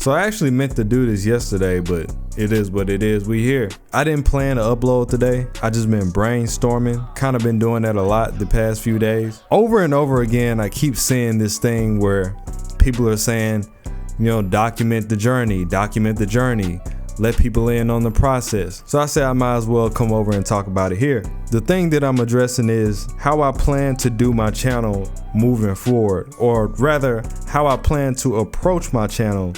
So I actually meant to do this yesterday, but it is what it is. We here. I didn't plan to upload today. I just been brainstorming. Kind of been doing that a lot the past few days. Over and over again, I keep seeing this thing where people are saying, you know, document the journey, let people in on the process. So I said I might as well come over and talk about it here. The thing that I'm addressing is how I plan to do my channel moving forward, or rather how I plan to approach my channel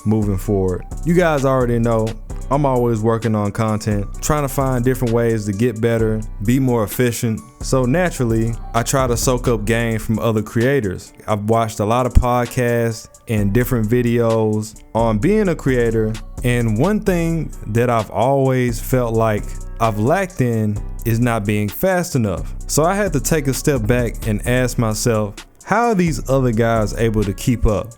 moving forward. You guys already know I'm always working on content, trying to find different ways to get better, be more efficient. So naturally, I try to soak up game from other creators. I've watched a lot of podcasts and different videos on being a creator. And one thing that I've always felt like I've lacked in is not being fast enough. So I had to take a step back and ask myself, how are these other guys able to keep up?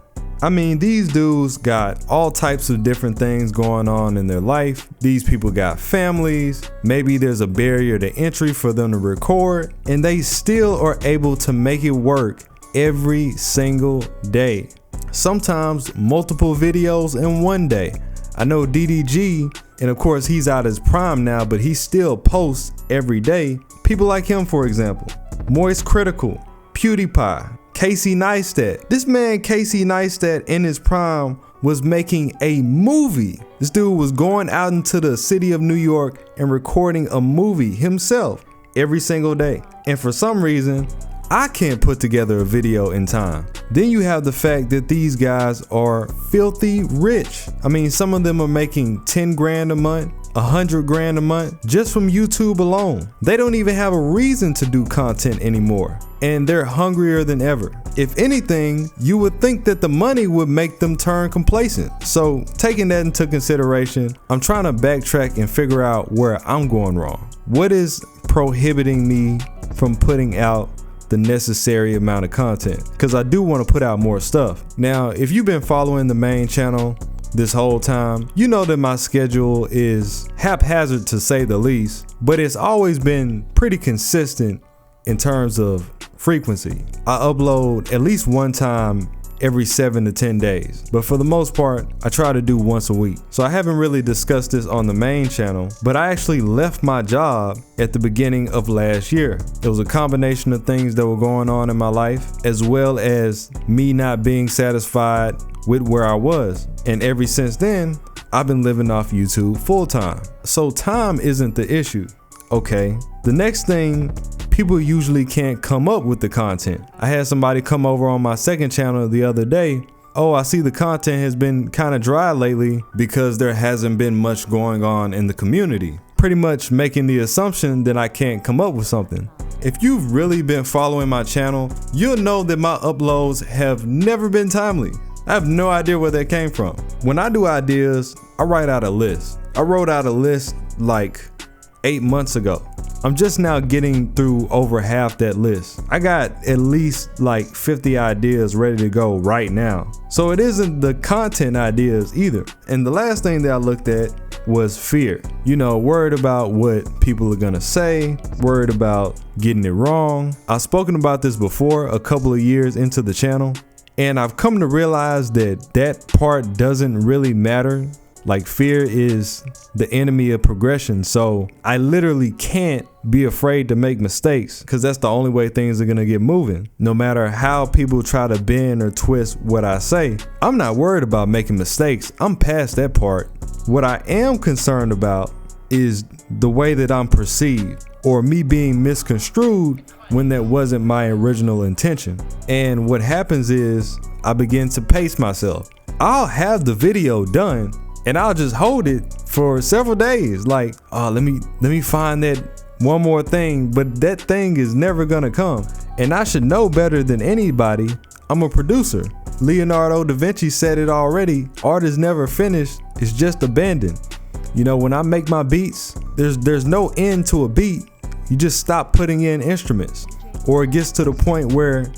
I mean, these dudes got all types of different things going on in their life. These people got families. Maybe there's a barrier to entry for them to record, and they still are able to make it work every single day. Sometimes multiple videos in one day. I know DDG, and of course he's out his prime now, but he still posts every day. People like him, for example, Moist Critical, PewDiePie, Casey Neistat. This man Casey Neistat in his prime was making a movie. This dude was going out into the city of New York and recording a movie himself every single day. And for some reason, I can't put together a video in time. Then you have the fact that these guys are filthy rich. I mean, some of them are making 10 grand a month, 100 grand a month just from YouTube alone. They don't even have a reason to do content anymore, and they're hungrier than ever. If anything, you would think that the money would make them turn complacent. So taking that into consideration, I'm trying to backtrack and figure out where I'm going wrong. What is prohibiting me from putting out the necessary amount of content? Because I do want to put out more stuff. Now, if you've been following the main channel this whole time, you know that my schedule is haphazard to say the least, but it's always been pretty consistent in terms of frequency. I upload at least one time every 7 to 10 days, but for the most part, I try to do once a week. So I haven't really discussed this on the main channel, but I actually left my job at the beginning of last year. It was a combination of things that were going on in my life, as well as me not being satisfied with where I was. And ever since then, I've been living off YouTube full time. So time isn't the issue. Okay, the next thing, people usually can't come up with the content. I had somebody come over on my second channel the other day. Oh, I see the content has been kind of dry lately because there hasn't been much going on in the community. Pretty much making the assumption that I can't come up with something. If you've really been following my channel, you'll know that my uploads have never been timely. I have no idea where that came from. When I do ideas, I write out a list. I wrote out a list like 8 months ago. I'm just now getting through over half that list. I got at least like 50 ideas ready to go right now. So it isn't the content ideas either. And the last thing that I looked at was fear. You know, worried about what people are gonna say, worried about getting it wrong. I've spoken about this before a couple of years into the channel, and I've come to realize that that part doesn't really matter. Like, fear is the enemy of progression. So I literally can't be afraid to make mistakes, because that's the only way things are gonna get moving. No matter how people try to bend or twist what I say, I'm not worried about making mistakes. I'm past that part. What I am concerned about is the way that I'm perceived, or me being misconstrued when that wasn't my original intention. And what happens is I begin to pace myself. I'll have the video done and I'll just hold it for several days. Like, oh, let me find that one more thing, but that thing is never gonna come. And I should know better than anybody. I'm a producer. Leonardo da Vinci said it already. Art is never finished, it's just abandoned. You know, when I make my beats, there's no end to a beat. You just stop putting in instruments, or it gets to the point where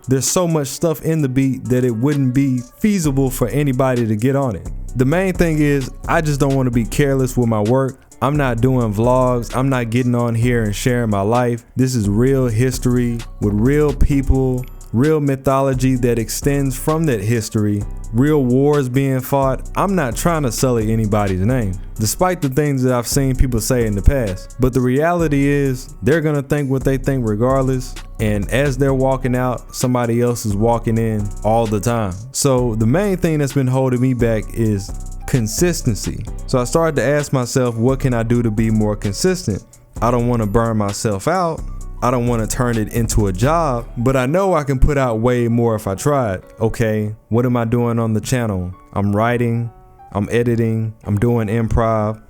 there's so much stuff in the beat that it wouldn't be feasible for anybody to get on it. The main thing is, I just don't want to be careless with my work. I'm not doing vlogs. I'm not getting on here and sharing my life. This is real history with real people, real mythology that extends from that history real wars being fought, I'm not trying to sully anybody's name, despite the things that I've seen people say in the past. But the reality is they're gonna think what they think regardless, and as they're walking out, somebody else is walking in all the time. So the main thing that's been holding me back is consistency. So I started to ask myself, what can I do to be more consistent? I don't want to burn myself out. I don't want to turn it into a job, but I know I can put out way more if I tried. Okay, what am I doing on the channel? I'm writing, I'm editing, I'm doing improv.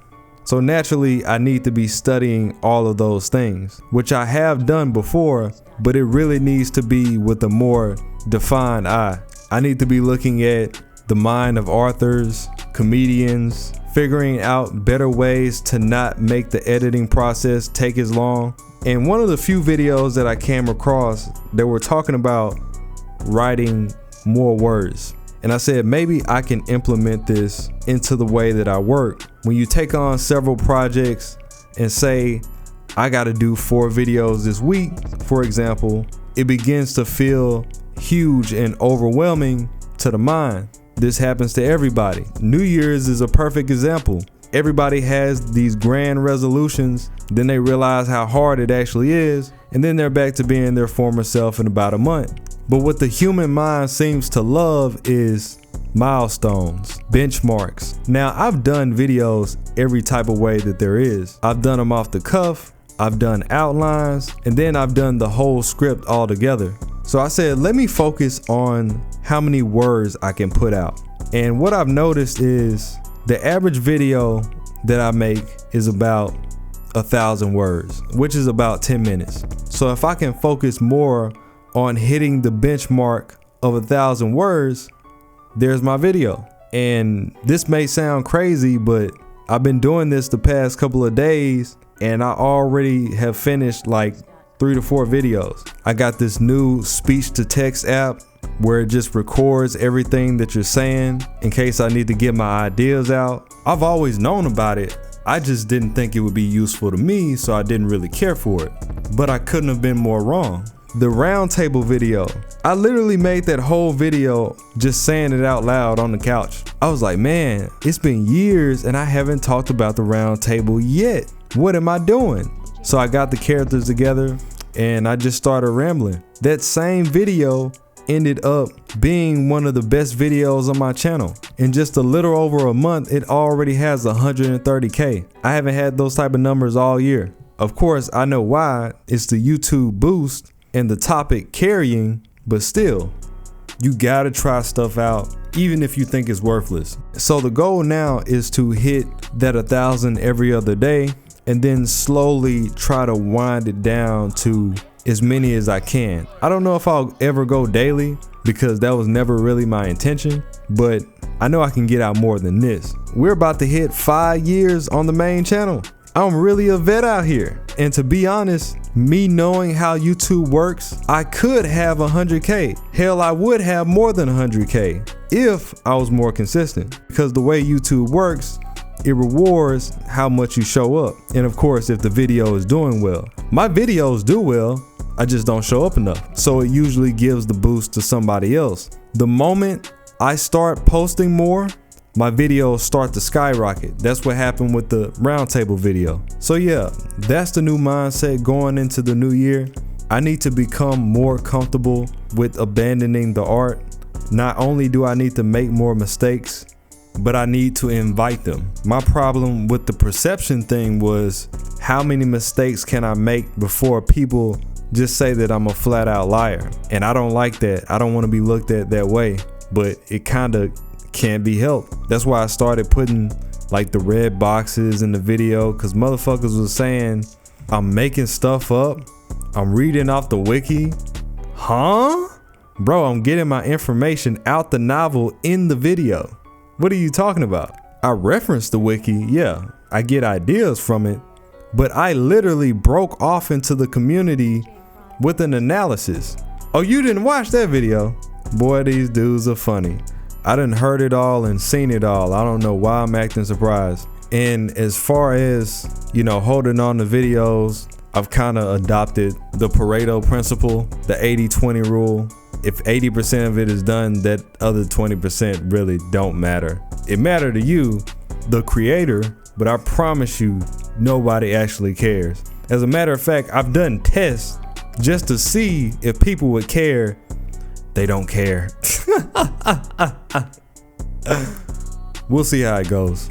So naturally, I need to be studying all of those things, which I have done before, but it really needs to be with a more defined eye. I need to be looking at the mind of authors, comedians, figuring out better ways to not make the editing process take as long. And one of the few videos that I came across, they were talking about writing more words. And I said, maybe I can implement this into the way that I work. When you take on several projects and say, I got to do 4 videos this week, for example, it begins to feel huge and overwhelming to the mind. This happens to everybody. New Year's is a perfect example. Everybody has these grand resolutions, then they realize how hard it actually is, and then they're back to being their former self in about a month. But what the human mind seems to love is milestones, benchmarks. Now, I've done videos every type of way that there is. I've done them off the cuff, I've done outlines, and then I've done the whole script all together. So I said, let me focus on how many words I can put out. And what I've noticed is the average video that I make is about 1,000 words, which is about 10 minutes. So if I can focus more on hitting the benchmark of 1,000 words, there's my video. And this may sound crazy, but I've been doing this the past couple of days and I already have finished like 3 to 4 videos. I got this new speech to text app where it just records everything that you're saying in case I need to get my ideas out. I've always known about it. I just didn't think it would be useful to me, so I didn't really care for it. But I couldn't have been more wrong. The roundtable video, I literally made that whole video just saying it out loud on the couch. I was like, man, it's been years and I haven't talked about the roundtable yet. What am I doing? So I got the characters together and I just started rambling. That same video ended up being one of the best videos on my channel. In just a little over a month, it already has 130K. I haven't had those type of numbers all year. Of course, I know why. It's the YouTube boost and the topic carrying, but still, you gotta try stuff out, even if you think it's worthless. So the goal now is to hit that 1,000 every other day and then slowly try to wind it down to as many as I can. I don't know if I'll ever go daily because that was never really my intention, but I know I can get out more than this. We're about to hit 5 years on the main channel. I'm really a vet out here. And to be honest, me knowing how YouTube works, I could have 100K. Hell, I would have more than 100K if I was more consistent, because the way YouTube works, it rewards how much you show up. And of course, if the video is doing well. My videos do well, I just don't show up enough. So it usually gives the boost to somebody else. The moment I start posting more, my videos start to skyrocket. That's what happened with the roundtable video. So yeah, that's the new mindset going into the new year. I need to become more comfortable with abandoning the art. Not only do I need to make more mistakes, but I need to invite them. My problem with the perception thing was, how many mistakes can I make before people just say that I'm a flat out liar? And I don't like that. I don't want to be looked at that way, but it kind of can't be helped. That's why I started putting like the red boxes in the video, because motherfuckers was saying I'm making stuff up, I'm reading off the wiki. Huh? Bro, I'm getting my information out the novel in the video. What are you talking about? I reference the wiki, yeah, I get ideas from it, but I literally broke off into the community with an analysis. Oh, you didn't watch that video? Boy, these dudes are funny. I done heard it all and seen it all. I don't know why I'm acting surprised. And as far as, you know, holding on to videos, I've kind of adopted the Pareto principle, the 80-20 rule. if 80% of it is done, that other 20% really don't matter. It matter to you, the creator, but I promise you, nobody actually cares. As a matter of fact, I've done tests just to see if people would care. They don't care. We'll see how it goes.